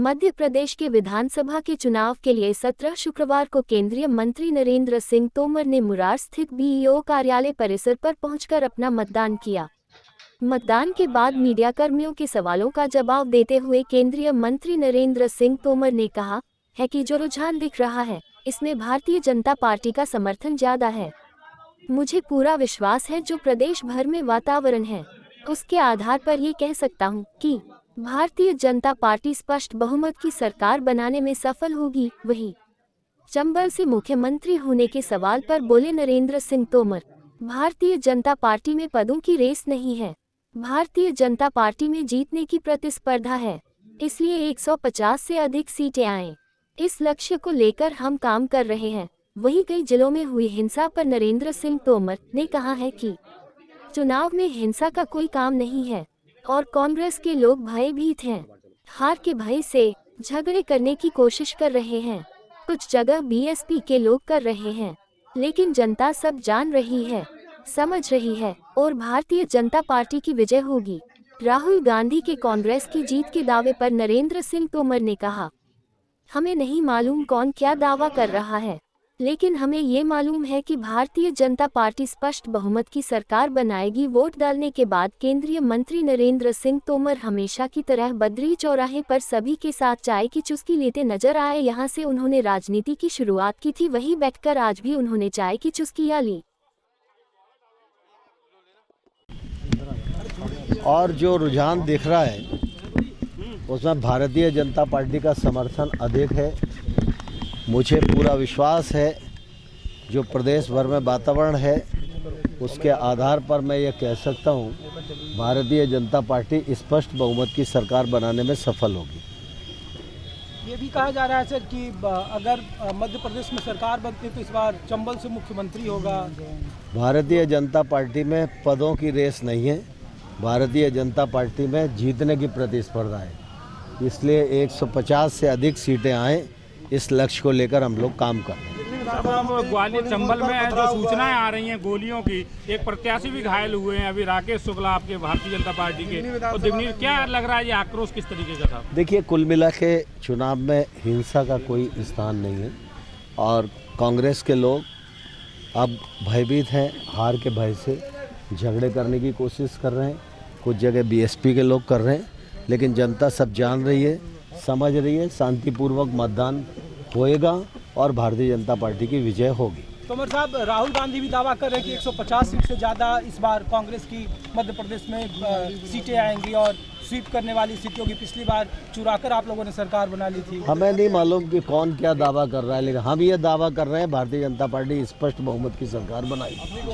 मध्य प्रदेश के विधानसभा के चुनाव के लिए 17 शुक्रवार को केंद्रीय मंत्री नरेंद्र सिंह तोमर ने मुरार स्थित बीईओ कार्यालय परिसर पर पहुंचकर अपना मतदान किया। मतदान के बाद मीडियाकर्मियों के सवालों का जवाब देते हुए केंद्रीय मंत्री नरेंद्र सिंह तोमर ने कहा है कि जो रुझान दिख रहा है, इसमें भारतीय जनता पार्टी का समर्थन ज्यादा है। मुझे पूरा विश्वास है जो प्रदेश भर में वातावरण है, उसके आधार पर ये कह सकता हूँ कि भारतीय जनता पार्टी स्पष्ट बहुमत की सरकार बनाने में सफल होगी। वहीं चंबल से मुख्यमंत्री होने के सवाल पर बोले नरेंद्र सिंह तोमर, भारतीय जनता पार्टी में पदों की रेस नहीं है, भारतीय जनता पार्टी में जीतने की प्रतिस्पर्धा है, इसलिए 150 से अधिक सीटें आएं। इस लक्ष्य को लेकर हम काम कर रहे हैं। वहीं कई जिलों में हुई हिंसा पर नरेंद्र सिंह तोमर ने कहा है कि चुनाव में हिंसा का कोई काम नहीं है और कांग्रेस के लोग भयभीत हैं। हार के भय से झगड़े करने की कोशिश कर रहे हैं। कुछ जगह बीएसपी के लोग कर रहे हैं, लेकिन जनता सब जान रही है, समझ रही है और भारतीय जनता पार्टी की विजय होगी। राहुल गांधी के कांग्रेस की जीत के दावे पर नरेंद्र सिंह तोमर ने कहा, हमें नहीं मालूम कौन क्या दावा कर रहा है, लेकिन हमें ये मालूम है कि भारतीय जनता पार्टी स्पष्ट बहुमत की सरकार बनाएगी। वोट डालने के बाद केंद्रीय मंत्री नरेंद्र सिंह तोमर हमेशा की तरह बद्री चौराहे पर सभी के साथ चाय की चुस्की लेते नजर आए। यहां से उन्होंने राजनीति की शुरुआत की थी, वहीं बैठकर आज भी उन्होंने चाय की चुस्कियां ली। और जो रुझान दिख रहा है उसमें भारतीय जनता पार्टी का समर्थन अधिक है। मुझे पूरा विश्वास है जो प्रदेश भर में वातावरण है उसके आधार पर मैं ये कह सकता हूँ भारतीय जनता पार्टी स्पष्ट बहुमत की सरकार बनाने में सफल होगी। ये भी कहा जा रहा है सर कि अगर मध्य प्रदेश में सरकार बनती तो इस बार चंबल से मुख्यमंत्री होगा। भारतीय जनता पार्टी में पदों की रेस नहीं है, भारतीय जनता पार्टी में जीतने की प्रतिस्पर्धा है, इसलिए 150 से अधिक सीटें आएँ, इस लक्ष्य को लेकर हम लोग काम कर रहे हैं। अब ग्वालियर चंबल में जो सूचनाएं आ रही हैं गोलियों की, एक प्रत्याशी भी घायल हुए हैं अभी, राकेश शुक्ला आपके भारतीय जनता पार्टी के, तो दिग्विजय क्या लग रहा है ये आक्रोश किस तरीके का था? देखिए, कुल मिला के चुनाव में हिंसा का कोई स्थान नहीं है और कांग्रेस के लोग अब भयभीत हैं, हार के भय से झगड़े करने की कोशिश कर रहे हैं। कुछ जगह बीएसपी के लोग कर रहे हैं, लेकिन जनता सब जान रही है, समझ रही है, शांतिपूर्वक मतदान होएगा और भारतीय जनता पार्टी की विजय होगी। तोमर साहब, राहुल गांधी भी दावा कर रहे हैं कि 150 सीट से ज़्यादा इस बार कांग्रेस की मध्य प्रदेश में सीटें आएंगी और स्वीप करने वाली सीटों की पिछली बार चुराकर आप लोगों ने सरकार बना ली थी। हमें नहीं मालूम कि कौन क्या दावा कर रहा है, लेकिन हम ये दावा कर रहे हैं भारतीय जनता पार्टी स्पष्ट बहुमत की सरकार बनाएगी।